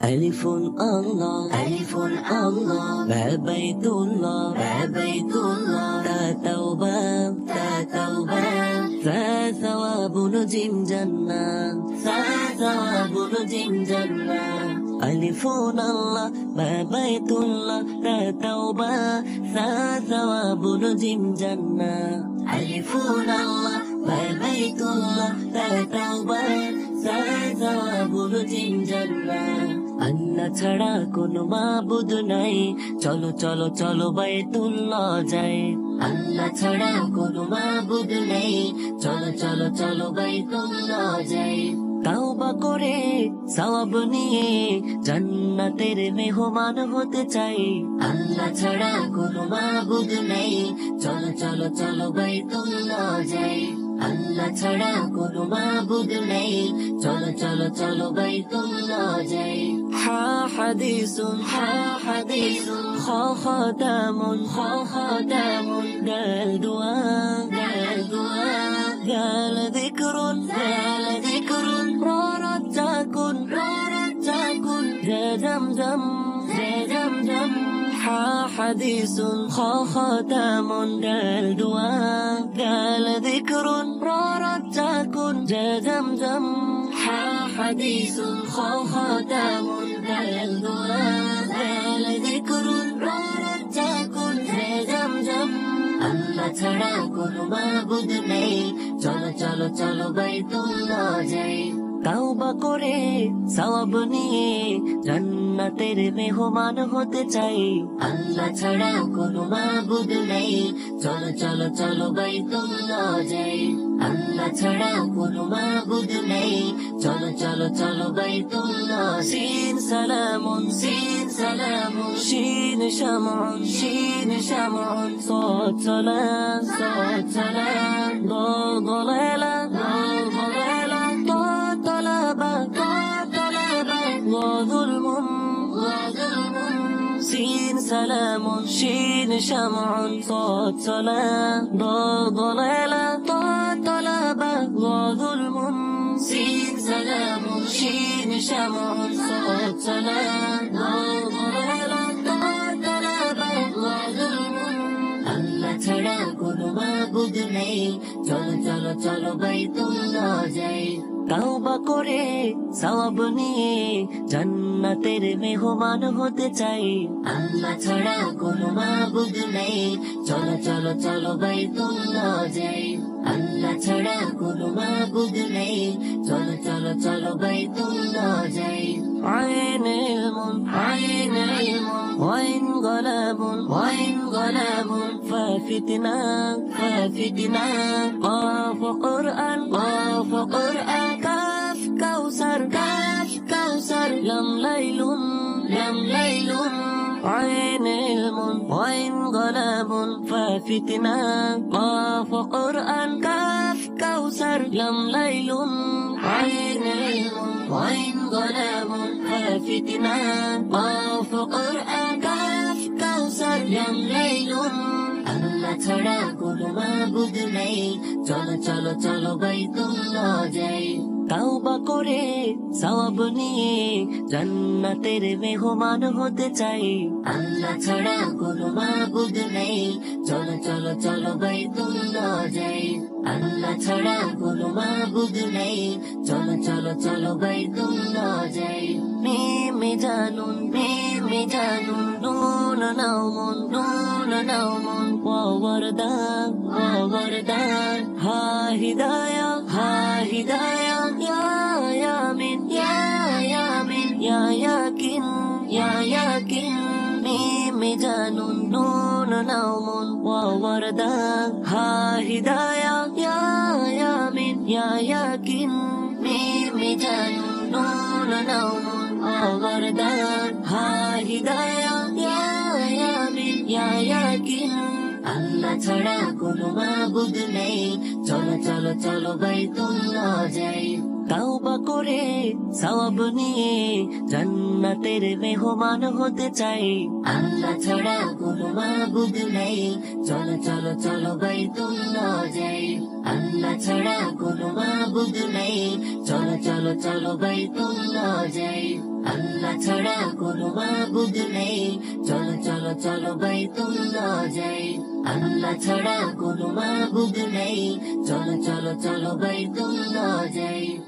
ألف الله ألف الله بيت الله بيت الله تا توبة ثواب نجم جنة ثواب نجم جنة ألف الله بيت الله تا توبة ثواب نجم جنة ألف الله بيت الله تا توبة ثواب نجم جنة আল্লাহ ছাড়া কোনো মাবুদ নাই চলো চলো চলো বাইতুল্লাহ যাই আল্লাহ ছাড়া কোনো মাবুদ নেই চলো চলো চলো বাইতুল্লাহ যাই তাওবা করে সওয়াব নিয়ে জান্নাতের মেহমান হতে চাই আল্লাহ ছাড়া কোনো মাবুদ নেই চলো চলো চলো বাইতুল্লাহ যাই আল্লাহ ছাড়া কোনো মাবুদ নেই চলো চলো চলো বাইতুল্লাহ যাই হা হাদিসুন খাতামুন গাল দুআ গাল যিকরুন রাজ্জাকুন জামজম হা হাদিসুন খাতামুন গাল দুআ গাল যিকরুন রাজ্জাকুন জামজম হা হাদিসুন খাতামুন গাল দুআ গাল যিকরুন রাজ্জাকুন জামজম আল্লাহ ছাড়া কোনো মাবুদ নেই চলো চলো চলো বাইতুল্লাহ যাই তাওবা করে সওয়াব নিয়ে জান্নাতের মেহমান হতে চাই আল্লাহ ছাড়া কোনো মাবুদ নেই চলো চলো চলো বাইতুল্লাহ যাই আল্লাহ ছাড়া কোনো মাবুদ নেই চলো চলো চলো বাইতুল্লাহ সিন সালামুন শিন শামুন صوت صلاة ضلالة وظلم سين سلام شين شمع صوت صلاة ضلالة طلبة وظلم سين سلام شين شمع صوت صلاة ضلالة طلبة وظلم আল্লাহ ছাড়া কোনো মাবুদ নেই চলো চলো চলো বাইতুল্লাহ যাই তাওবা করে সওয়াব নিয়ে জান্নাতের মেহমান হতে চাই আল্লাহ ছাড়া কোনো মাবুদ নেই চলো চলো চলো বাইতুল্লাহ যাই আল্লাহ ছাড়া কোনো মাবুদ নেই চলো চলো চলো বাইতুল্লাহ যাই عين علم وإن غلب ففتنا قاف قرآن كاف كوثر لم ليل عين علم وإن غلب ففتنا قاف قرآن كاف كوثر لم ليل عين علم وإن غلب ففتنا قاف قرآن كاف كوثر لم ليل আল্লাহ ছাড়া কোনো মাবুদ নেই চলো চলো চলো বাইতুল্লাহ যাই তাওবা করে সওয়াব নিয়ে জান্নাতের মেহমান হতে চাই আল্লাহ ছাড়া কোনো মাবুদ নেই চলো চলো চলো বাইতুল্লাহ যাই আল্লাহ ছাড়া কোনো মাবুদ নেই চলো চলো চলো বাইতুল্লাহ যাই মিমি জানুন নুন নাউমুন ووردان ها هدايا يا ياكن ميم جانون نون نوم ووردان ها هدايا يا ياكن ميم جانون نون نوم ووردان ها هدايا يا ياكن আল্লাহ ছাড়া কোনো মাবুদ নেই চলো চলো চলো বাইতুল্লাহ যাই তাওবা করে সওয়াব নিয়ে জান্নাতের মেহমান হতে চাই আল্লাহ ছাড়া কোনো মাবুদ নেই চলো চলো চলো বাইতুল্লাহ যাই আল্লাহ ছাড়া কোনো মাবুদ নেই চলো চলো চলো বাইতুল্লাহ যাই আল্লাহ ছাড়া কোনো মাবুদ নেই, চলো চলো চলো বাইতুল্লাহ যাই। আল্লাহ ছাড়া কোনো মাবুদ নেই, চলো চলো চলো বাইতুল্লাহ যাই।